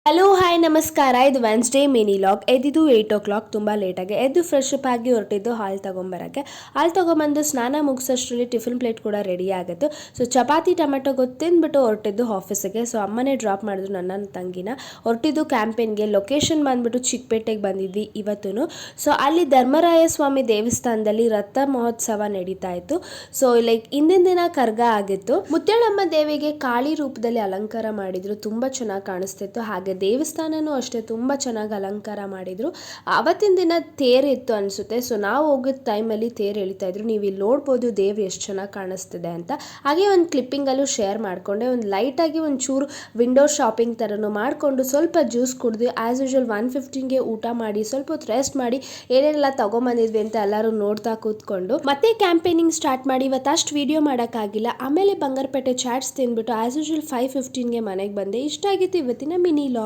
Hello hi ನಮಸ್ಕಾರ. ಇದು Wednesday mini log. ಎದ್ದಿದ್ದು 8 o'clock, ತುಂಬ ಲೇಟಾಗಿ ಎದ್ದು ಫ್ರೆಶ್ ಅಪ್ ಆಗಿ ಹೊರಟಿದ್ದು ಹಾಲು ತೊಗೊಂಬರೋಕ್ಕೆ. ಹಾಲು ತೊಗೊಂಬಂದು ಸ್ನಾನ ಮುಗಿಸೋಷ್ಟರಲ್ಲಿ ಟಿಫಿನ್ ಪ್ಲೇಟ್ ಕೂಡ ರೆಡಿ ಆಗಿತ್ತು. ಸೊ ಚಪಾತಿ ಟೊಮೆಟೊ ತಿಂದ್ಬಿಟ್ಟು ಹೊರಟಿದ್ದು ಆಫೀಸಿಗೆ. ಸೊ ಅಮ್ಮನೇ ಡ್ರಾಪ್ ಮಾಡಿದ್ರು ನನ್ನ ತಂಗಿನ. ಹೊರಟಿದ್ದು ಕ್ಯಾಂಪೇನ್ಗೆ. ಲೊಕೇಶನ್ ಬಂದ್ಬಿಟ್ಟು ಚಿಕ್ಕಪೇಟೆಗೆ ಬಂದಿದ್ವಿ ಇವತ್ತು. ಸೊ ಅಲ್ಲಿ ಧರ್ಮರಾಯ ಸ್ವಾಮಿ ದೇವಸ್ಥಾನದಲ್ಲಿ ರಥ ಮಹೋತ್ಸವ ನಡೀತಾ ಇತ್ತು. ಸೊ ಹಿಂದಿನ ದಿನ ಕರ್ಗ ಆಗಿತ್ತು. ಮುತ್ಯಾಳಮ್ಮ ದೇವಿಗೆ ಕಾಳಿ ರೂಪದಲ್ಲಿ ಅಲಂಕಾರ ಮಾಡಿದ್ರು, ತುಂಬ ಚೆನ್ನಾಗಿ ಕಾಣಿಸ್ತಿತ್ತು. ಹಾಗೆ ದೇವಸ್ಥಾನನೂ ಅಷ್ಟೇ ತುಂಬ ಚೆನ್ನಾಗಿ ಅಲಂಕಾರ ಮಾಡಿದ್ರು. ಅವತ್ತಿನ ದಿನ ತೇರಿತ್ತು ಅನಿಸುತ್ತೆ. ಸೊ ನಾವು ಹೋಗಿದ್ದ ಟೈಮಲ್ಲಿ ತೇರು ಎಳಿತಾ ಇದ್ರು. ನೀವು ಇಲ್ಲಿ ನೋಡ್ಬೋದು ದೇವ್ರು ಎಷ್ಟು ಚೆನ್ನಾಗಿ ಕಾಣಿಸ್ತಿದೆ ಅಂತ. ಹಾಗೆ ಒಂದು ಕ್ಲಿಪ್ಪಿಂಗಲ್ಲೂ ಶೇರ್ ಮಾಡಿಕೊಂಡೆ. ಒಂದು ಲೈಟಾಗಿ ಒಂಚೂರು ವಿಂಡೋ ಶಾಪಿಂಗ್ ಥರನೂ ಮಾಡಿಕೊಂಡು ಸ್ವಲ್ಪ ಜ್ಯೂಸ್ ಕುಡಿದು ಆ್ಯಸ್ ಯೂಶುವಲ್ 1:15ಗೆ ಊಟ ಮಾಡಿ ಸ್ವಲ್ಪ ಹೊತ್ತು ರೆಸ್ಟ್ ಮಾಡಿ ಏನೇನೆಲ್ಲ ತೊಗೊಂಬಂದಿದ್ವಿ ಅಂತ ಎಲ್ಲರೂ ನೋಡ್ತಾ ಕೂತ್ಕೊಂಡು ಮತ್ತೆ ಕ್ಯಾಂಪೇನಿಂಗ್ ಸ್ಟಾರ್ಟ್ ಮಾಡಿ. ಇವತ್ತು ಅಷ್ಟು ವೀಡಿಯೋ ಮಾಡೋಕ್ಕಾಗಿಲ್ಲ. ಆಮೇಲೆ ಬಂಗಾರಪೇಟೆ ಚಾಟ್ಸ್ ತಿಂದ್ಬಿಟ್ಟು ಆ್ಯಸ್ ಯೂಶುವಲ್ 5:15ಗೆ ಮನೆಗೆ ಬಂದೆ. ಇಷ್ಟ ಆಗಿತ್ತು ಇವತ್ತಿನ ಮಿನಿ ಲಾಗ್.